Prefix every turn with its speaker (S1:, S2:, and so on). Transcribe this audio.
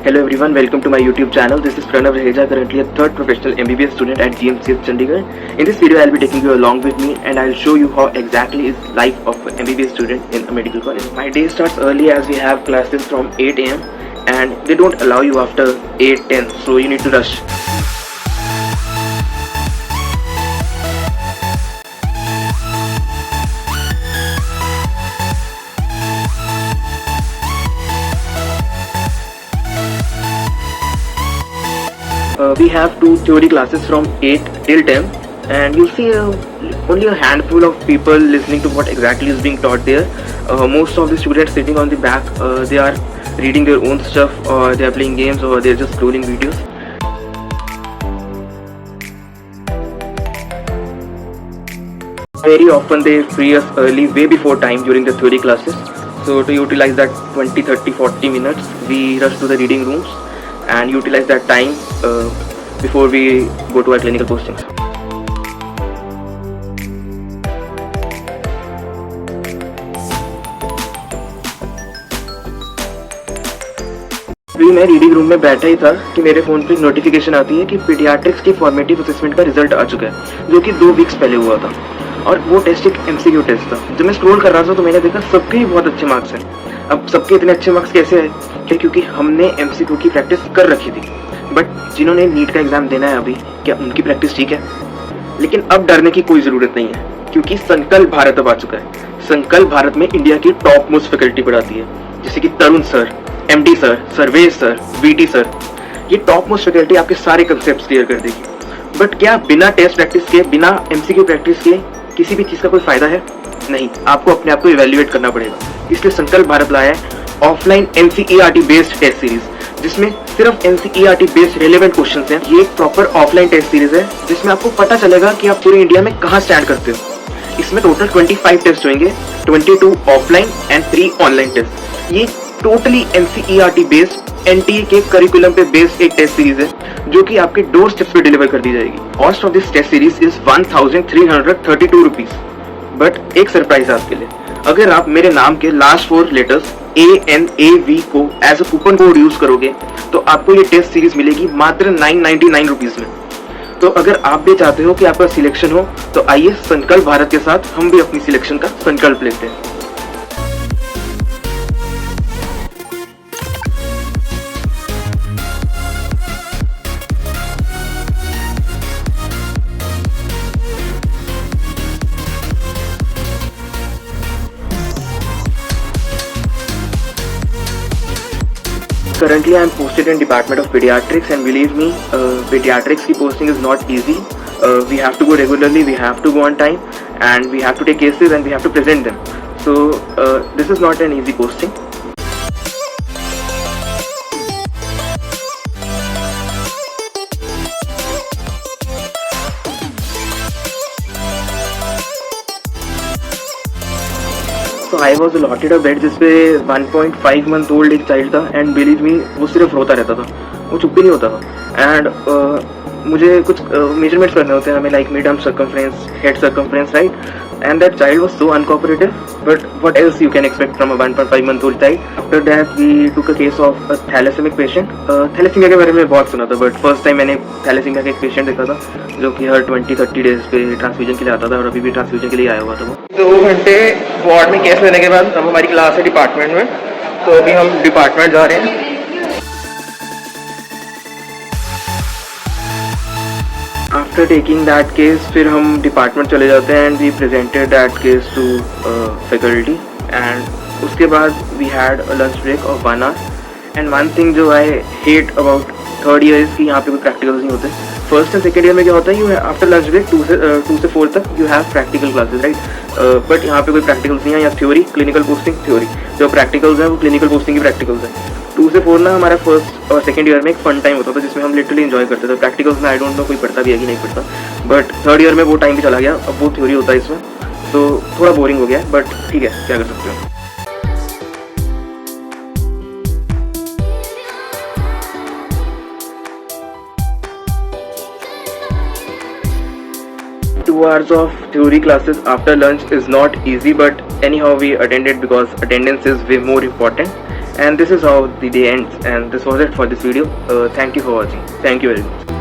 S1: Hello everyone, welcome to my YouTube channel. This is Pranav Raheja, currently a third professional MBBS student at GMCS Chandigarh. In this video, I'll be taking you along with me and I'll show you how exactly is life of an MBBS student in a medical college. My day starts early as we have classes from 8 AM and they don't allow you after 8:10, so you need to rush. We have two theory classes from 8 till 10 and you'll see only a handful of people listening to what exactly is being taught there. Most of the students sitting on the back, they are reading their own stuff or they are playing games or they are just scrolling videos. Very often they free us early, way before time during the theory classes. So to utilize that 20, 30, 40 minutes, we rush to the reading rooms and utilize that time before we go to our clinical postings. अभी मैं reading room में बैठा ही था कि मेरे phone पे notification आती है कि पीडियाट्रिक्स की फॉर्मेटिव असेसमेंट का रिजल्ट आ चुका है, जो कि 2 वीक्स पहले हुआ था और वो टेस्ट एक MCQ टेस्ट था. जब मैं स्क्रॉल कर रहा था तो मैंने देखा सबके ही बहुत अच्छे मार्क्स हैं. अब सबके इतने अच्छे मार्क्स कैसे आए? क्या क्योंकि हमने MCQ की प्रैक्टिस कर रखी थी. बट जिन्होंने नीट का एग्ज़ाम देना है अभी, क्या उनकी प्रैक्टिस ठीक है? लेकिन अब डरने की कोई ज़रूरत नहीं है क्योंकि संकल्प भारत अब आ चुका है. संकल्प भारत में इंडिया की टॉप मोस्ट फैकल्टी पढ़ाती है, जैसे कि Tarun sir, MD sir, Sarvesh sir, VT sir. ये टॉप मोस्ट फैकल्टी आपके सारे कंसेप्ट क्लियर कर देगी. बट क्या बिना टेस्ट प्रैक्टिस के, बिना MCQ प्रैक्टिस के किसी भी चीज़ का कोई फ़ायदा है? नहीं. आपको अपने आप को इवेल्युएट करना पड़ेगा. इसलिए संकल्प भारत लाया है offline NCERT based test series, जिसमें सिर्फ NCERT बेस्ड रेलेवेंट क्वेश्चंस हैं. ये एक प्रॉपर ऑफलाइन टेस्ट सीरीज है जिसमें आपको पता चलेगा कि आप पूरे इंडिया में कहाँ स्टैंड करते हो. इसमें टोटल 25 टेस्ट होंगे, 22 ऑफलाइन एंड 3 ऑनलाइन टेस्ट. ये टोटली NCERT बेस्ड NTA के करिकुलम पे बेस्ड एक टेस्ट सीरीज है जो कि आपके डोर स्टेप पे डिलीवर कर दी जाएगी. Cost of this test series is 1332 rupees. But एक सरप्राइज है आपके लिए. अगर आप मेरे नाम के लास्ट 4 लेटर्स ANAV को as a coupon code use करोगे तो आपको ये टेस्ट सीरीज मिलेगी मात्र 999 रुपीज में. तो अगर आप भी चाहते हो कि आपका सिलेक्शन हो तो आइए संकल्प भारत के साथ हम भी अपनी सिलेक्शन का संकल्प लेते हैं. Currently, I am posted in Department of Pediatrics, and believe me, pediatrics की posting is not easy. We have to go regularly, we have to go on time, and we have to take cases and we have to present them. So this is not an easy posting. So I was allotted a bed जिसपे 1.5 month old एक child था and believe me वो सिर्फ रोता रहता था, वो चुप भी नहीं होता था. एंड मुझे कुछ मेजरमेंट्स करने होते हैं हमें, like mid arm circumference, head circumference, right. And that child was so uncooperative, but what else you can expect from a 1.5 month old child. After that we took a case of a thalassemic patient. Thalassemia के बारे में बहुत सुना था but first time मैंने thalassemia का एक patient देखा था जो कि हर 20-30 डेज पे ट्रांसफ्यूजन के लिए आता था और अभी भी ट्रांसफ्यूजन के लिए आया हुआ था. वो 2 घंटे वार्ड में केस लेने के बाद अब हमारी क्लास है डिपार्टमेंट में, तो अभी हम डिपार्टमेंट जा रहे हैं. आफ्टर टेकिंग दैट केस फिर हम डिपार्टमेंट चले जाते हैं and we presented that case to faculty. And उसके बाद we had a lunch break of 1 hour. And one thing जो I hate about third year is कि यहाँ पे कोई प्रैक्टिकल्स नहीं होते. फर्स्ट एंड सेकेंड ईयर में क्या होता है, यू आफ्टर लंच ब्रेक 2 से 4 तक you have practical classes, right. But यहाँ पे कोई प्रैक्टिकल्स नहीं है. या थ्योरी, क्लिनिकल पोस्टिंग, थ्योरी. जो प्रैक्टिकल्स हैं वो क्लिनिकल पोस्टिंग की प्रैक्टिकल्स हैं. 2 से 4 ना हमारा फर्स्ट और सेकंड ईयर में एक फन टाइम होता था जिसमें हम लिटरली एंजॉय करते थे. प्रैक्टिकल्स में आई डोंट नो कोई पढ़ता भी है कि नहीं पढ़ता, बट थर्ड ईयर में वो टाइम भी चला गया. अब वो थ्योरी होता है इसमें, तो थोड़ा बोरिंग हो गया, बट ठीक है, क्या कर सकते हो. Two hours of theory classes after lunch is not easy, but anyhow we attended because attendance is way more important. And this is how the day ends, and this was it for this video. Thank you for watching. Thank you very much.